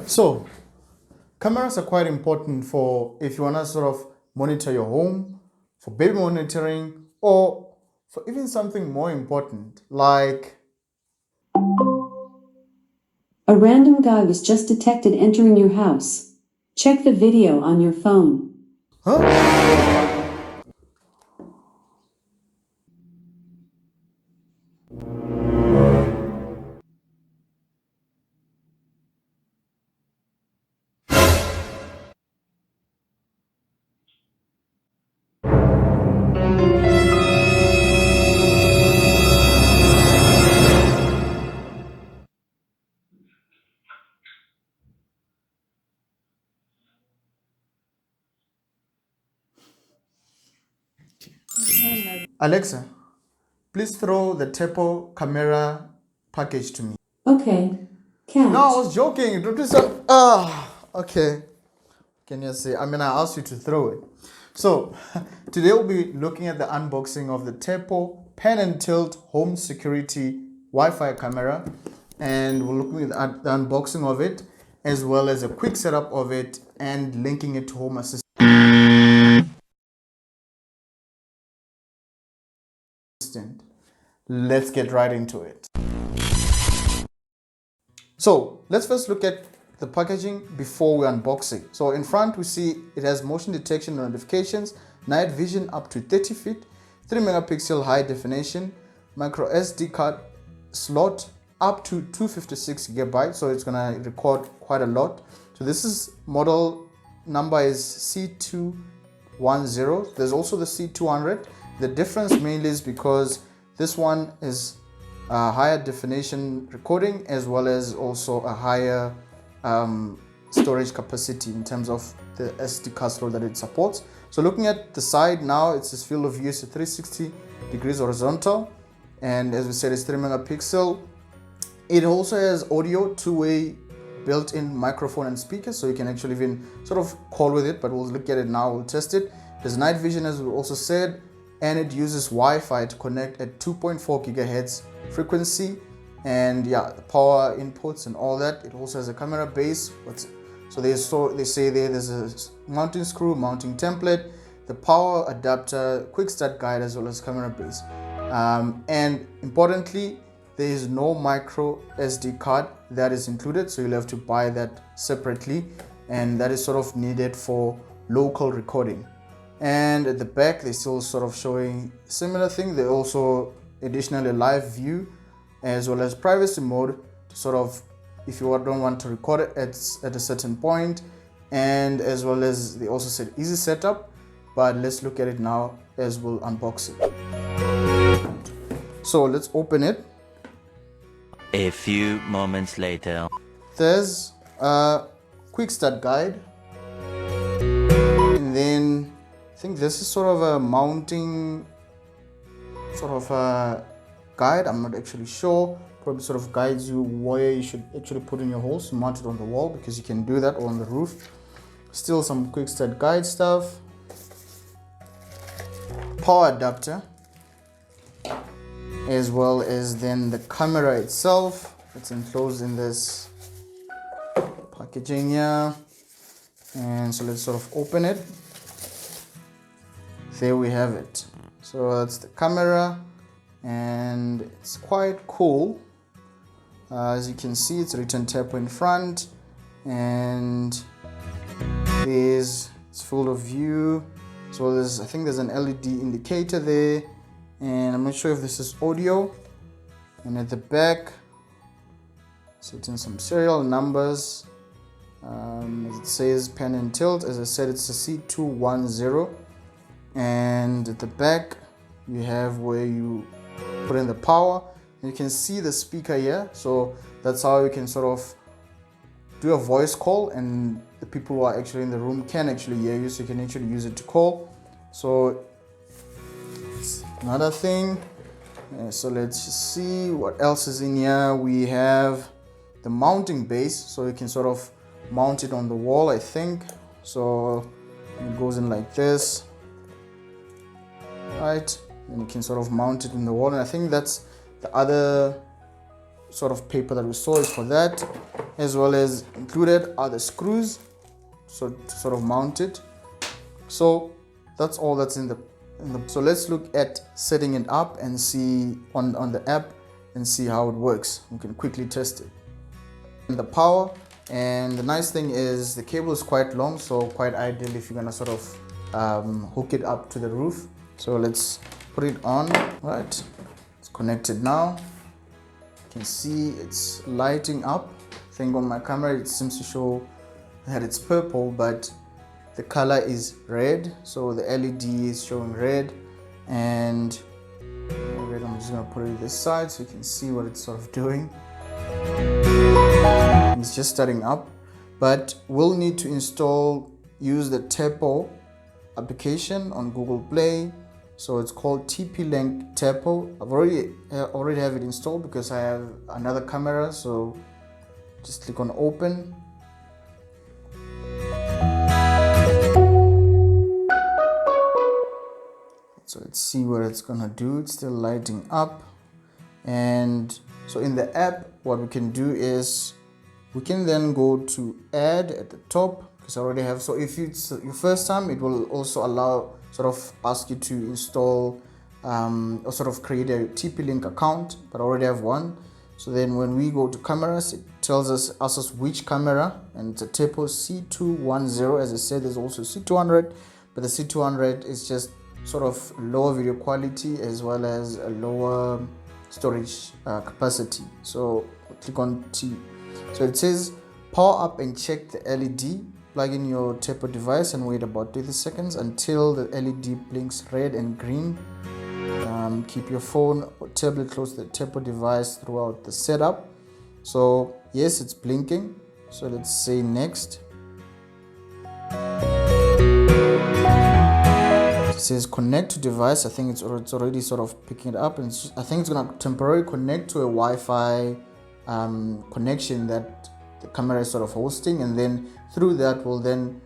So cameras are quite important for if you want to sort of monitor your home, for baby monitoring, or for even something more important like a random guy was just detected entering your house. Check the video on your phone. huh? Alexa, please throw the Tapo camera package to me. Okay. Cat. No, I was joking. Okay. Can you see? I asked you to throw it. So, today we'll be looking at the unboxing of the Tapo Pan and Tilt Home Security Wi-Fi camera. And we're looking at the unboxing of it, as well as a quick setup of it and linking it to Home Assistant. Let's get right into it. So let's first look at the packaging before we unbox it. So in front we see it has motion detection notifications, night vision up to 30 feet, 3 megapixel high definition, micro SD card slot up to 256 gigabytes, so it's gonna record quite a lot. So this is model number is C210. There's also the C200. The difference mainly is because this one is a higher definition recording, as well as also a higher storage capacity in terms of the SD card slot that it supports. So looking at the side now, it's this field of view is 360 degrees horizontal, and as we said, it's 3 megapixel. It also has audio, two-way built-in microphone and speakers, so you can actually even sort of call with it, but we'll look at it now, we'll test it. There's night vision, as we also said, and it uses Wi-Fi to connect at 2.4 gigahertz frequency, and yeah, the power inputs and all that. It also has a camera base. So they say there's a mounting screw, mounting template, the power adapter, quick start guide, as well as camera base. And importantly, there is no micro SD card that is included, so you'll have to buy that separately, and that is sort of needed for local recording. And at the back, they're still sort of showing similar thing. They also additionally live view, as well as privacy mode to sort of, if you don't want to record it at a certain point, and as well as they also said easy setup. But let's look at it now as we'll unbox it. So let's open it. A few moments later, there's a quick start guide, and then I think this is sort of a mounting sort of a guide. I'm not actually sure. Probably sort of guides you where you should actually put in your holes, mount it on the wall, because you can do that, or on the roof. Still some quick start guide stuff. Power adapter, as well as then the camera itself. It's enclosed in this packaging here. And so let's sort of open it. There we have it. So that's the camera, and it's quite cool. As you can see, it's written Tapo in front, and it's full of view. So I think there's an LED indicator there, and I'm not sure if this is audio. And at the back, it's written some serial numbers. As it says Pan and Tilt, as I said, it's a C210. And at the back, you have where you put in the power. You can see the speaker here, so that's how you can sort of do a voice call, and the people who are actually in the room can actually hear you, so you can actually use it to call. So it's another thing. So let's just see what else is in here. We have the mounting base, so you can sort of mount it on the wall, I think. So it goes in like this, right? And you can sort of mount it in the wall, and I think that's the other sort of paper that we saw is for that. as well as included are the screws, so to sort of mount it. So that's all that's in the so let's look at setting it up and see on the app and see how it works. We can quickly test it. And the power, and the nice thing is the cable is quite long, so quite ideal if you're gonna sort of hook it up to the roof. So let's put it on. Right, it's connected now. You can see it's lighting up. I think on my camera it seems to show that it's purple, but the color is red, so the LED is showing red. And I'm just gonna put it this side so you can see what it's sort of doing. It's just starting up, but we'll need to use the Tapo application on Google Play. So it's called TP-Link Tapo. I've already have it installed because I have another camera. So just click on open. So let's see what it's gonna do. It's still lighting up. And so in the app, what we can do is we can then go to add at the top, because I already have. So if it's your first time, it will also sort of ask you to install or sort of create a TP-Link account, but I already have one. So then when we go to cameras, it asks us which camera, and it's a Tapo C210. As I said, there's also C200, but the C200 is just sort of lower video quality as well as a lower storage capacity. So click on T. So it says power up and check the LED. Plug in your Tapo device and wait about 30 seconds until the LED blinks red and green. Keep your phone or tablet close to the Tapo device throughout the setup. So yes, it's blinking. So let's say next. It says connect to device. I think it's already sort of picking it up, and I think it's gonna temporarily connect to a Wi-Fi connection that the camera is sort of hosting, and then through that we'll then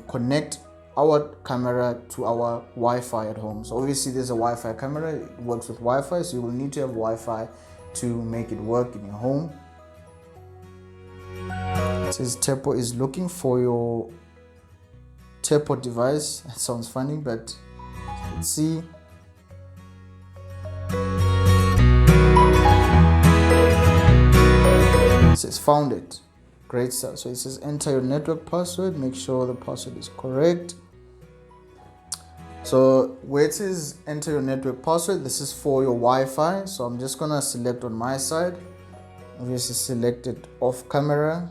connect our camera to our Wi-Fi at home. So obviously there's a Wi-Fi camera, it works with Wi-Fi, so you will need to have Wi-Fi to make it work in your home. It says Tapo is looking for your Tapo device. That sounds funny, but let's see. It says found it. Great stuff. So it says enter your network password. Make sure the password is correct. So where it says enter your network password, this is for your Wi-Fi. So I'm just gonna select on my side. Obviously select it off camera.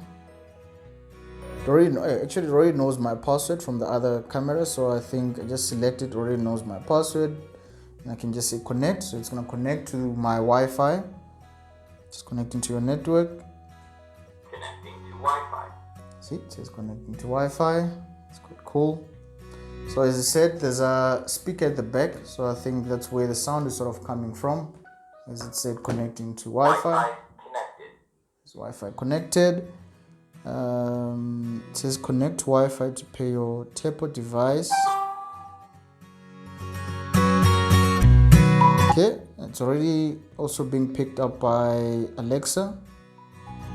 It already knows my password from the other camera, so I think I just select it. Already knows my password, and I can just say connect. So it's gonna connect to my Wi-Fi. Just connecting to your network. Connecting to Wi-Fi. See, it says connecting to Wi-Fi. It's quite cool. So as I said, there's a speaker at the back, so I think that's where the sound is sort of coming from. As it said, connecting to Wi-Fi. Wi-Fi connected. It's Wi-Fi connected. It says connect Wi-Fi to pair your Tapo device. Okay, it's already also being picked up by Alexa.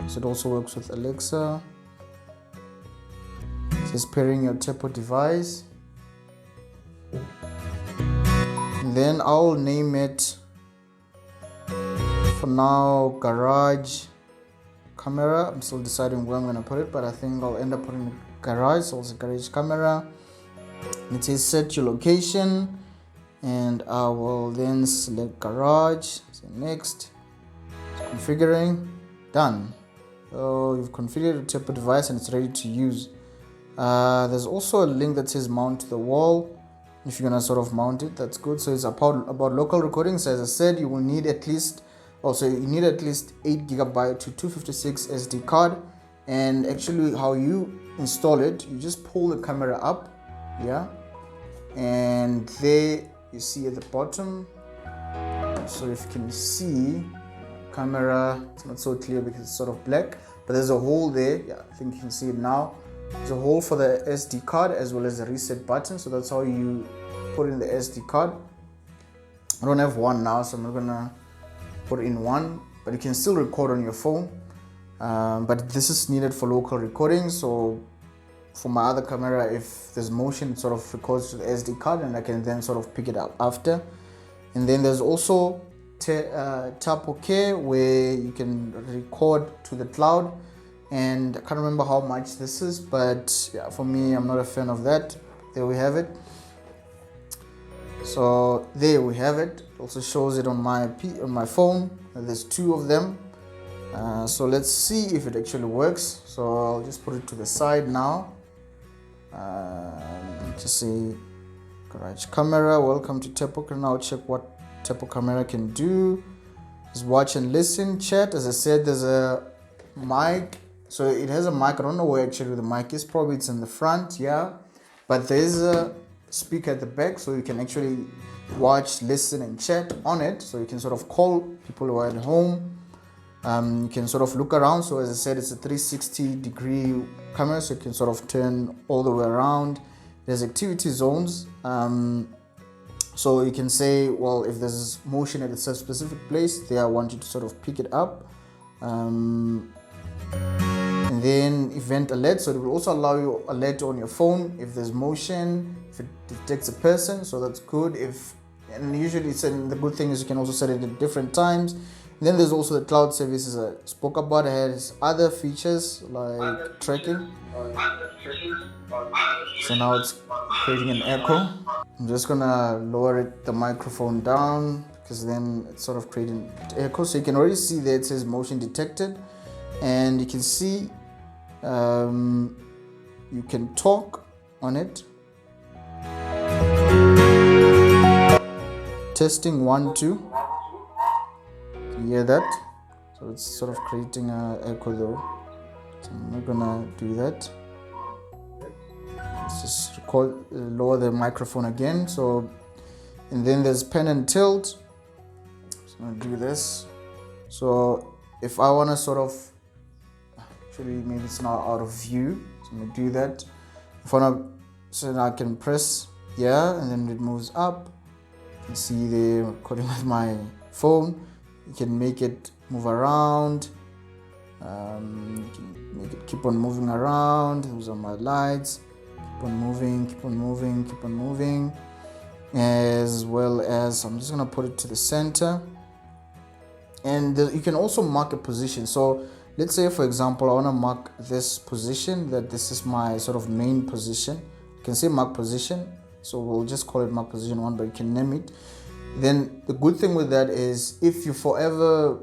So it also works with Alexa. It says pairing your Tapo device. And then I'll name it for now garage camera. I'm still deciding where I'm going to put it, but I think I'll end up putting garage. So it's a garage camera. It says set your location, and I will then select garage. So next, configuring, done. So you've configured your Tapo device and it's ready to use. There's also a link that says mount to the wall. If you're gonna sort of mount it, that's good. So it's about local recordings. As I said, you will need at least 8 GB to 256 SD card. And actually how you install it, you just pull the camera up, yeah, and there you see at the bottom. So if you can see camera, it's not so clear because it's sort of black, but there's a hole there. Yeah, I think you can see it now. There's a hole for the SD card as well as the reset button. So that's how you put in the SD card. I don't have one now, so I'm not gonna put in one, but you can still record on your phone. but this is needed for local recording. So for my other camera, if there's motion, it sort of records to the SD card and I can then sort of pick it up after. And then there's also Tapo C, where you can record to the cloud, and I can't remember how much this is, but yeah, for me, I'm not a fan of that. There we have it. So there we have it. It also shows it on my phone. There's two of them. So let's see if it actually works. So I'll just put it to the side now. Just say garage camera, welcome to Tapo. Now check what Tapo camera can do. Just watch and listen, chat. As I said, there's a mic. So it has a mic. I don't know where actually the mic is. Probably it's in the front, yeah. But there's a speaker at the back, so you can actually watch, listen, and chat on it. So you can sort of call people who are at home. You can sort of look around. So as I said, it's a 360-degree camera, so you can sort of turn all the way around. There's activity zones. So you can say, well, if there's motion at a specific place, there I want you to sort of pick it up. And then event alert, so it will also allow you alert on your phone if there's motion, if it detects a person, so that's good. And usually the good thing is you can also set it at different times. And then there's also the cloud services I spoke about. It has other features like tracking. So now it's creating an echo. I'm just gonna lower the microphone down, because then it's sort of creating echo. So you can already see that it says motion detected, and you can see you can talk on it. Testing 1 2. You hear that? So it's sort of creating an echo though. So I'm not gonna do that. Let's just lower the microphone again. So, and then there's pen and tilt. So I'm gonna do this. So if I wanna sort of, actually maybe it's not out of view, so I'm gonna do that. If I wanna, so now I can press here, and then it moves up. You can see the recording with my phone. You can make it move around. You can make it keep on moving around. Those are my lights. Keep on moving, keep on moving, keep on moving. As well as, I'm just gonna put it to the center. And you can also mark a position. So let's say, for example, I wanna mark this position, that this is my sort of main position. You can say mark position. So we'll just call it mark position 1, but you can name it. Then the good thing with that is, if you forever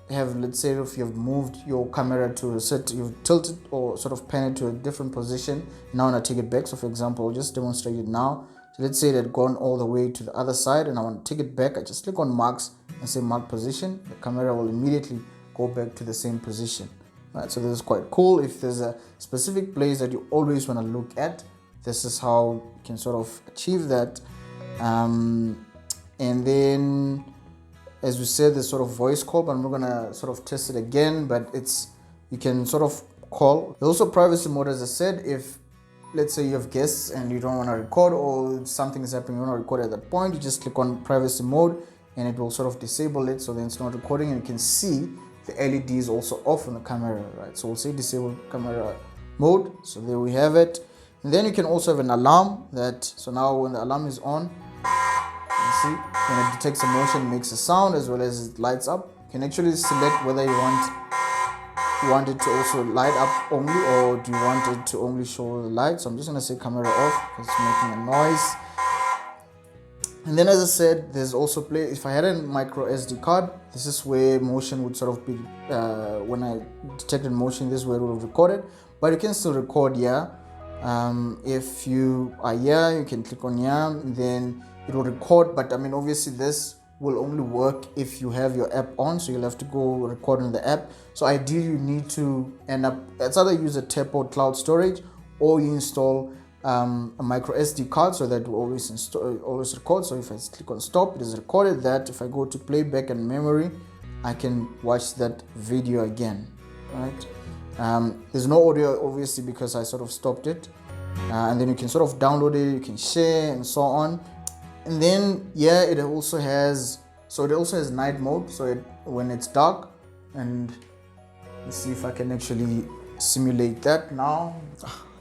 have, let's say, if you've moved your camera to a set, you've tilted or sort of pan it to a different position, now I want to take it back. So for example, I'll just demonstrate it now. So let's say it had gone all the way to the other side and I want to take it back. I just click on marks and say mark position. The camera will immediately go back to the same position. Right, so this is quite cool. If there's a specific place that you always want to look at, this is how you can sort of achieve that. And then, as we said, there's sort of voice call, but I'm not gonna sort of test it again, but you can sort of call. There's also privacy mode, as I said. If, let's say, you have guests and you don't want to record, or something is happening, you want to record at that point, you just click on privacy mode and it will sort of disable it, so then it's not recording, and you can see the LED is also off on the camera, right? So we'll say disable camera mode. So there we have it. And then you can also have an alarm so now when the alarm is on, you see, when it detects a motion, it makes a sound, as well as it lights up. You can actually select whether you want it to also light up only, or do you want it to only show the light. So I'm just going to say camera off because it's making a noise. And then, as I said, there's also play. If I had a micro SD card, this is where motion would sort of be, when I detected motion, this is where it would have recorded, but you can still record here. If you are here, you can click on here, then it will record. But I mean, obviously this will only work if you have your app on, so you'll have to go record on the app. So ideally you need to it's either use a Tapo cloud storage, or you install a micro SD card, so that will always record. So if I click on stop, it is recorded that. If I go to playback and memory, I can watch that video again, right? There's no audio obviously because I sort of stopped it, and then you can sort of download it, you can share and so on. And then it also has night mode, so when it's dark and Let's see if I can actually simulate that now.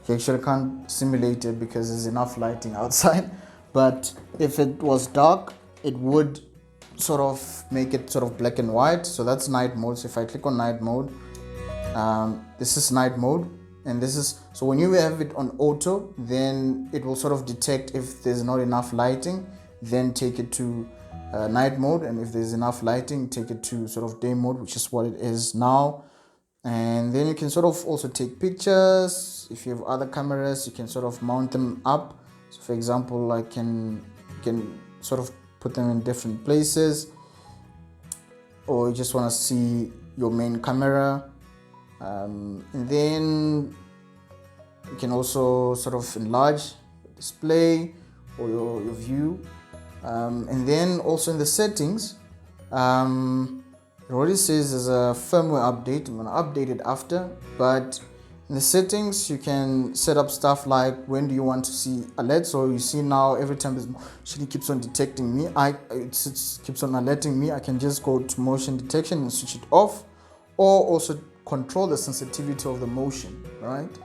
You actually can't simulate it because there's enough lighting outside, but if it was dark, it would sort of make it sort of black and white. So that's night mode. So if I click on night mode, this is night mode, and this is, so when you have it on auto, then it will sort of detect if there's not enough lighting, then take it to night mode, and if there's enough lighting, take it to sort of day mode, which is what it is now. And then you can sort of also take pictures. If you have other cameras, you can sort of mount them up. So for example, I can sort of put them in different places, or you just want to see your main camera, and then you can also sort of enlarge the display or your view, and then also in the settings, it already says there's a firmware update. I'm going to update it after, but in the settings you can set up stuff like when do you want to see alerts. So you see now every time this motion keeps on detecting me, it keeps on alerting me, I can just go to motion detection and switch it off, or also control the sensitivity of the motion, right?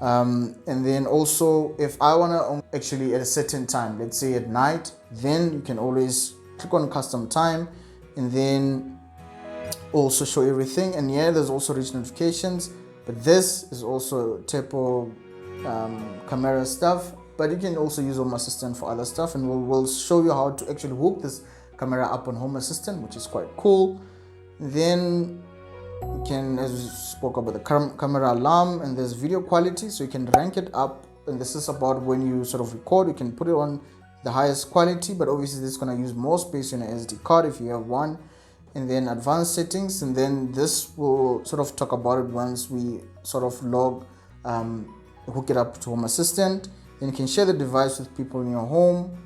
And then also if I want to actually at a certain time, let's say at night, then you can always click on custom time and then also show everything. And yeah, there's also rich notifications, but this is also Tapo camera stuff, but you can also use Home Assistant for other stuff, and we'll show you how to actually hook this camera up on Home Assistant, which is quite cool. Then you can, as we spoke about, the camera alarm, and there's video quality, so you can rank it up, and this is about when you sort of record, you can put it on the highest quality, but obviously this is going to use more space in an SD card if you have one. And then advanced settings, and then this will sort of talk about it once we sort of hook it up to Home Assistant. Then you can share the device with people in your home,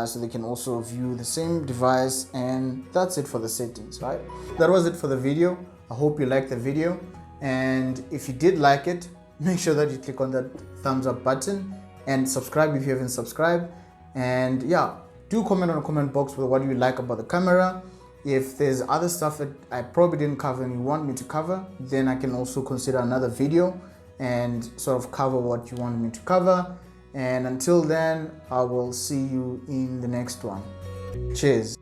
so they can also view the same device, and that's it for the settings, right? That was it for the video. I hope you liked the video, and if you did like it, make sure that you click on that thumbs up button and subscribe if you haven't subscribed. And yeah, do comment on the comment box with what you like about the camera. If there's other stuff that I probably didn't cover and you want me to cover, then I can also consider another video and sort of cover what you want me to cover. And until then, I will see you in the next one. Cheers.